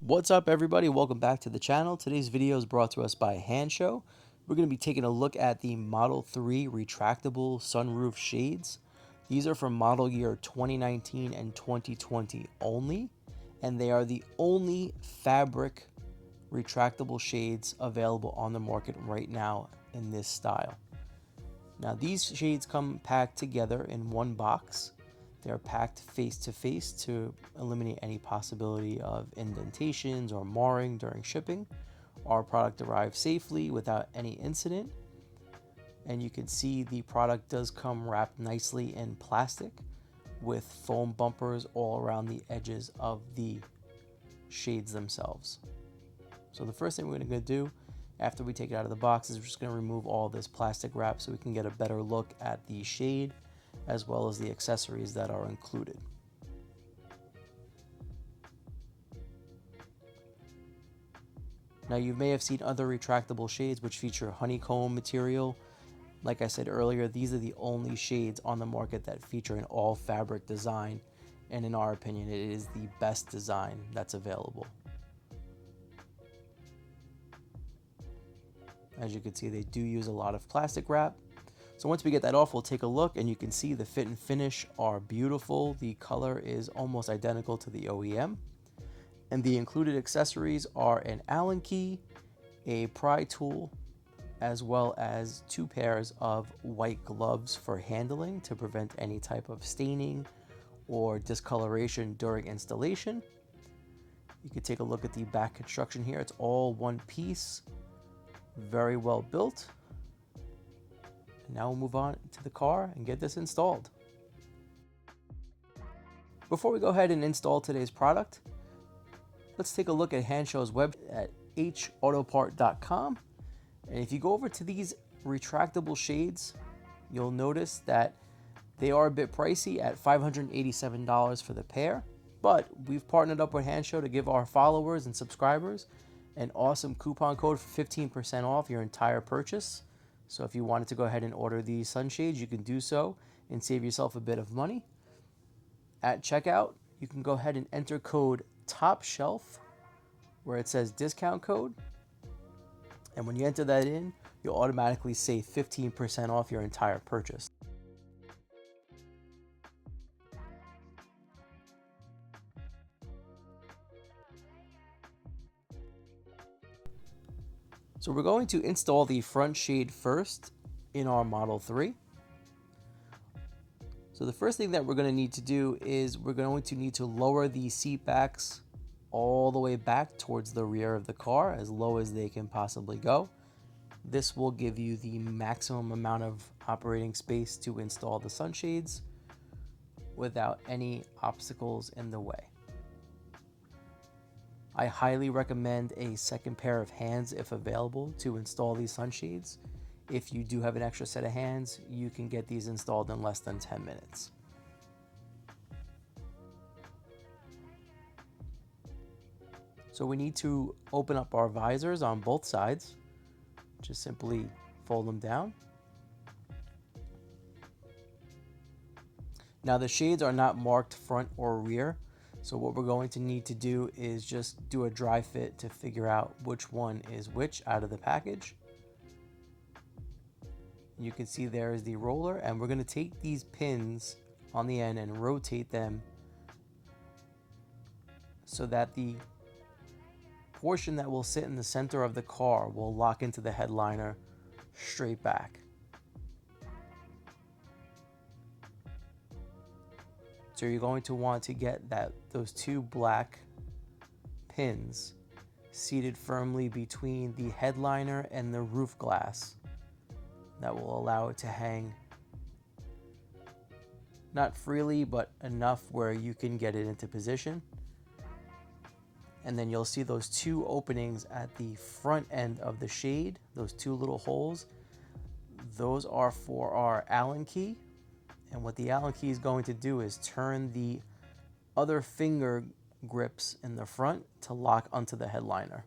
What's up, everybody? Welcome back to the channel. Today's video is brought to us by Hansshow. We're going to be taking a look at the Model 3 retractable sunroof shades. These are from model year 2019 and 2020 only, and they are the only fabric retractable shades available on the market right now in this style. Now, these shades come packed together in one box. They're packed face to face to eliminate any possibility of indentations or marring during shipping. Our product arrived safely without any incident. And you can see the product does come wrapped nicely in plastic with foam bumpers all around the edges of the shades themselves. So the first thing we're going to do after we take it out of the box is we're just going to remove all this plastic wrap so we can get a better look at the shade as well as the accessories that are included. Now, you may have seen other retractable shades which feature honeycomb material. Like I said earlier, these are the only shades on the market that feature an all fabric design, and in our opinion it is the best design that's available. As you can see, they do use a lot of plastic wrap. So once we get that off, we'll take a look, and you can see the fit and finish are beautiful. The color is almost identical to the OEM. And the included accessories are an Allen key, a pry tool, as well as 2 pairs of white gloves for handling to prevent any type of staining or discoloration during installation. You can take a look at the back construction here. It's all one piece, very well built. And now we'll move on to the car and get this installed. Before we go ahead and install today's product, let's take a look at Hanshow's web at hautopart.com. And if you go over to these retractable shades, you'll notice that they are a bit pricey at $587 for the pair. But we've partnered up with Hansshow to give our followers and subscribers an awesome coupon code for 15% off your entire purchase. So if you wanted to go ahead and order these sunshades, you can do so and save yourself a bit of money. At checkout, you can go ahead and enter code TOPSHELF where it says discount code. And when you enter that in, you'll automatically save 15% off your entire purchase. So we're going to install the front shade first in our Model 3. So the first thing that we're going to need to do is we're going to need to lower the seat backs all the way back towards the rear of the car, as low as they can possibly go. This will give you the maximum amount of operating space to install the sunshades without any obstacles in the way. I highly recommend a second pair of hands if available to install these sunshades. If you do have an extra set of hands, you can get these installed in less than 10 minutes. So we need to open up our visors on both sides. Just simply fold them down. Now the shades are not marked front or rear. So what we're going to need to do is just do a dry fit to figure out which one is which out of the package. You can see there is the roller, and we're going to take these pins on the end and rotate them so that the portion that will sit in the center of the car will lock into the headliner straight back. So you're going to want to get those 2 black pins seated firmly between the headliner and the roof glass. That will allow it to hang not freely, but enough where you can get it into position. And then you'll see those 2 openings at the front end of the shade, those 2 little holes. Those are for our Allen key. And what the Allen key is going to do is turn the other finger grips in the front to lock onto the headliner.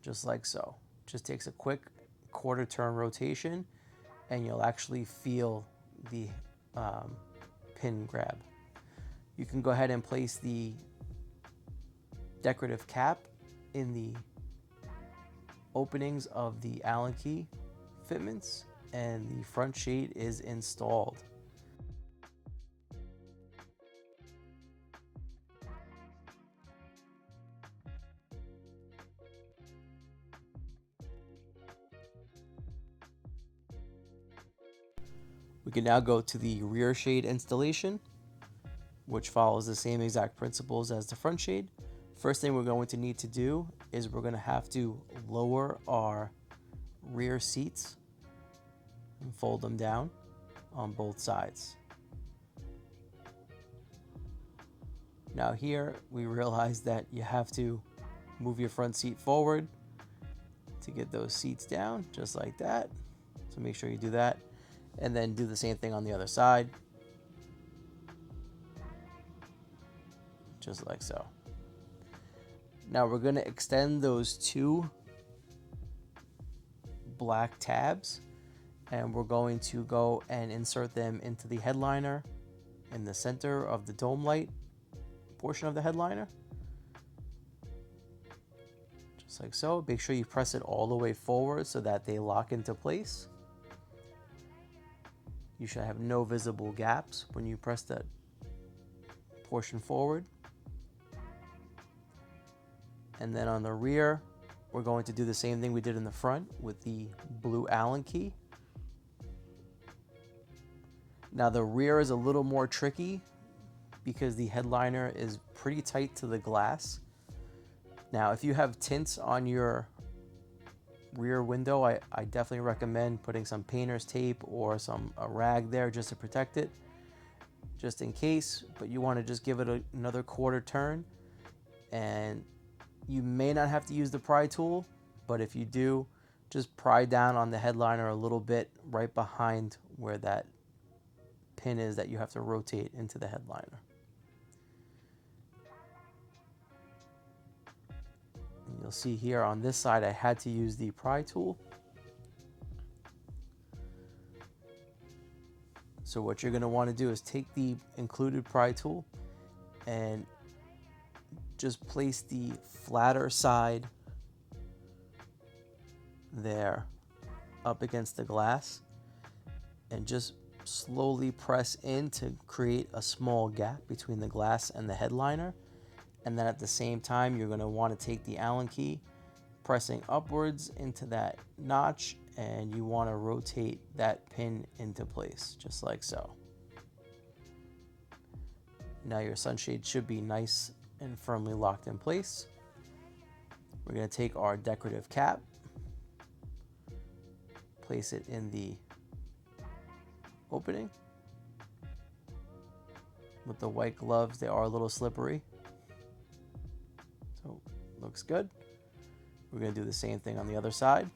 Just like so. Just takes a quick quarter turn rotation and you'll actually feel the pin grab. You can go ahead and place the decorative cap in the openings of the Allen key fitments, and the front shade is installed. We can now go to the rear shade installation, which follows the same exact principles as the front shade. First thing we're going to need to do is we're going to have to lower our rear seats and fold them down on both sides. Now here we realize that you have to move your front seat forward to get those seats down, just like that. So make sure you do that, and then do the same thing on the other side, just like so. Now we're going to extend those two black tabs, and we're going to go and insert them into the headliner in the center of the dome light portion of the headliner, just like so. Make sure you press it all the way forward so that they lock into place. You should have no visible gaps when you press that portion forward. And then on the rear, we're going to do the same thing we did in the front with the blue Allen key. Now the rear is a little more tricky because the headliner is pretty tight to the glass. Now if you have tints on your rear window, I definitely recommend putting some painter's tape or a rag there just to protect it, just in case. But you want to just give it another quarter turn, and you may not have to use the pry tool, but if you do, just pry down on the headliner a little bit right behind where that pin is that you have to rotate into the headliner. And you'll see here on this side I had to use the pry tool. So what you're going to want to do is take the included pry tool and just place the flatter side there up against the glass and just slowly press in to create a small gap between the glass and the headliner. And then at the same time, you're going to want to take the Allen key, pressing upwards into that notch, and you want to rotate that pin into place, just like so. Now your sunshade should be nice and firmly locked in place. We're going to take our decorative cap, place it in the opening. With the white gloves, they are a little slippery, so looks good. We're going to do the same thing on the other side.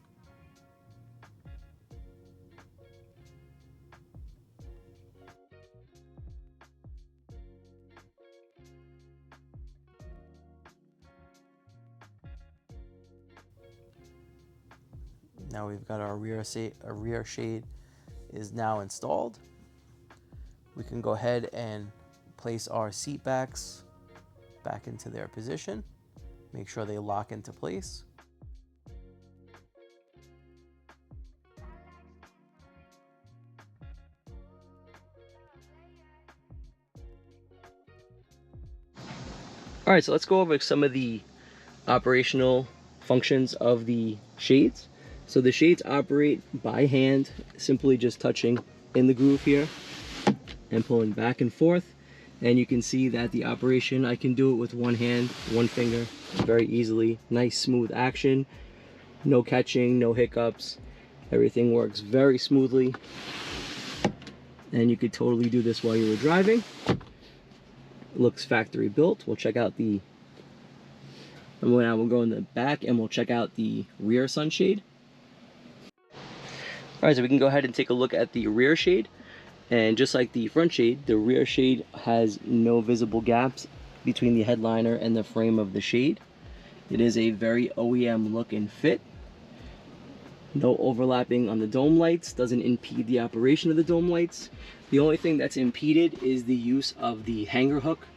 Now we've got our rear shade is now installed. We can go ahead and place our seat backs back into their position. Make sure they lock into place. All right, so let's go over some of the operational functions of the shades. So the shades operate by hand, simply just touching in the groove here and pulling back and forth. And you can see that the operation, I can do it with one hand, one finger, very easily. Nice smooth action, no catching, no hiccups. Everything works very smoothly. And you could totally do this while you were driving. It looks factory built. We'll check out the, and now we'll go in the back and we'll check out the rear sunshade. All right, so we can go ahead and take a look at the rear shade. And just like the front shade, the rear shade has no visible gaps between the headliner and the frame of the shade. It is a very OEM look and fit. No overlapping on the dome lights, doesn't impede the operation of the dome lights. The only thing that's impeded is the use of the hanger hook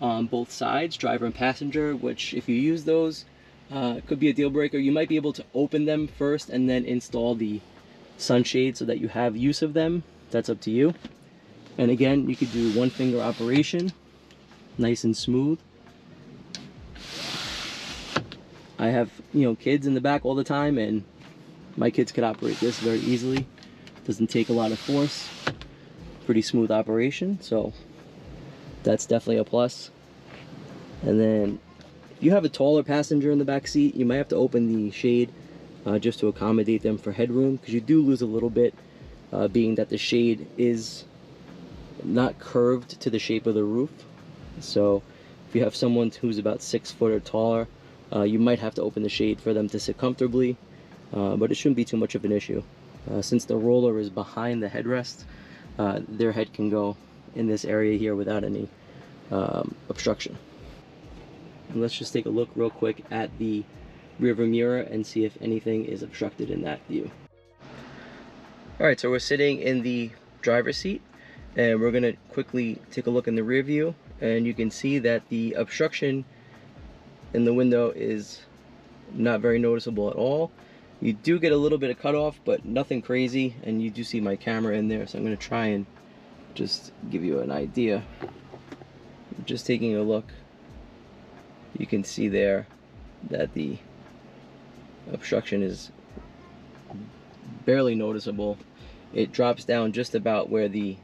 on both sides, driver and passenger, which if you use those, could be a deal breaker. You might be able to open them first and then install the sunshade so that you have use of them. That's up to you. And again, you could do one finger operation, nice and smooth. I have, kids in the back all the time, and my kids could operate this very easily. Doesn't take a lot of force. Pretty smooth operation, so that's definitely a plus. And then if you have a taller passenger in the back seat, you might have to open the shade just to accommodate them for headroom, because you do lose a little bit, being that the shade is not curved to the shape of the roof. So if you have someone who's about 6 foot or taller, you might have to open the shade for them to sit comfortably, but it shouldn't be too much of an issue. Since the roller is behind the headrest, their head can go in this area here without any obstruction. And let's just take a look real quick at the rearview mirror and see if anything is obstructed in that view. Alright, so we're sitting in the driver's seat, and we're going to quickly take a look in the rear view, and you can see that the obstruction in the window is not very noticeable at all. You do get a little bit of cutoff, but nothing crazy, and you do see my camera in there, so I'm going to try and just give you an idea. Just taking a look, you can see there that the obstruction is barely noticeable. It drops down just about where the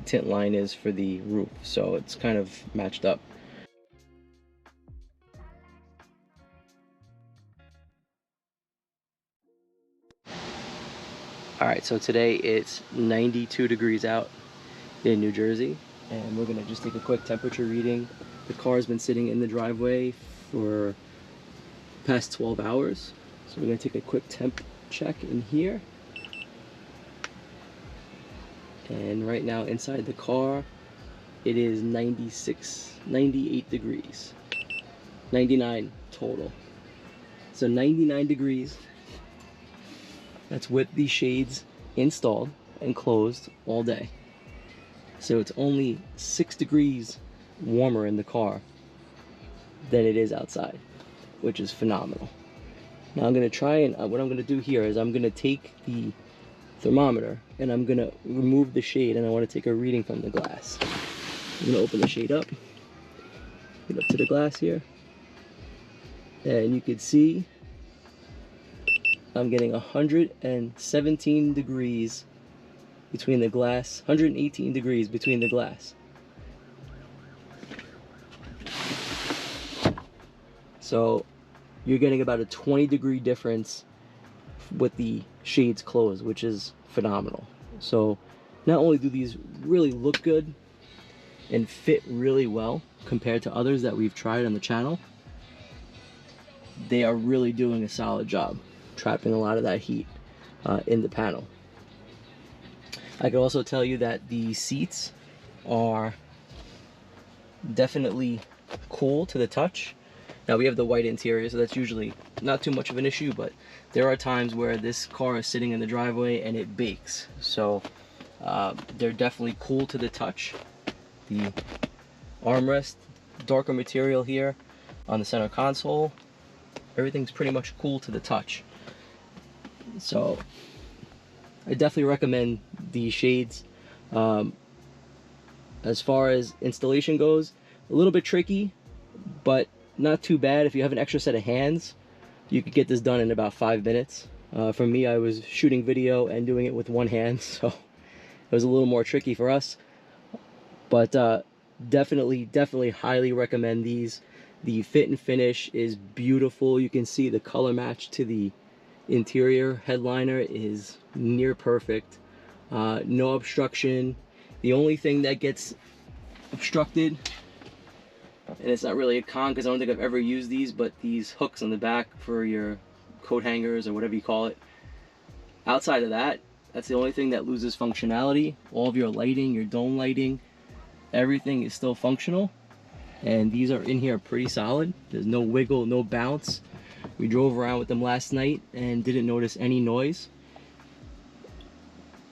tint line is for the roof, so it's kind of matched up. Alright, so today it's 92 degrees out in New Jersey, and we're going to just take a quick temperature reading. The car's been sitting in the driveway for past 12 hours, so we're going to take a quick temp check in here. And right now inside the car, it is 98 degrees. 99 total. So 99 degrees. That's with the shades installed and closed all day. So it's only 6 degrees warmer in the car than it is outside, which is phenomenal. Now I'm going to try and, what I'm going to do here is I'm going to take the thermometer and I'm going to remove the shade, and I want to take a reading from the glass. I'm going to open the shade up, get up to the glass here, and you can see I'm getting 117 degrees between the glass, 118 degrees between the glass. So you're getting about a 20-degree difference with the shades closed, which is phenomenal. So not only do these really look good and fit really well compared to others that we've tried on the channel, they are really doing a solid job trapping a lot of that heat in the panel. I can also tell you that the seats are definitely cool to the touch. Now we have the white interior, so that's usually not too much of an issue, but there are times where this car is sitting in the driveway and it bakes. So they're definitely cool to the touch. The armrest, darker material here on the center console, everything's pretty much cool to the touch. So I definitely recommend these shades. As far as installation goes, a little bit tricky, but not too bad. If you have an extra set of hands, you could get this done in about 5 minutes. For me, I was shooting video and doing it with one hand, so it was a little more tricky for us. But definitely highly recommend these. The fit and finish is beautiful. You can see the color match to the interior headliner is near perfect. No obstruction. The only thing that gets obstructed, and it's not really a con because I don't think I've ever used these, but these hooks on the back for your coat hangers or whatever you call it. Outside of that, that's the only thing that loses functionality. All of your lighting, your dome lighting, everything is still functional, and these are in here pretty solid. There's no wiggle, no bounce. We drove around with them last night and didn't notice any noise.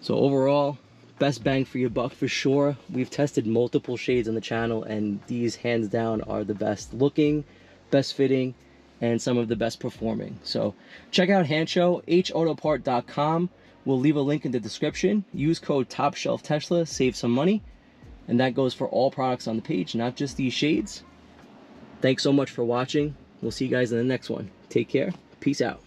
So overall, best bang for your buck for sure. We've tested multiple shades on the channel, and these hands down are the best looking, best fitting, and some of the best performing. So check out Hansshow, hautopart.com. We'll leave a link in the description. Use code TOPSHELFTESLA, save some money. And that goes for all products on the page, not just these shades. Thanks so much for watching. We'll see you guys in the next one. Take care. Peace out.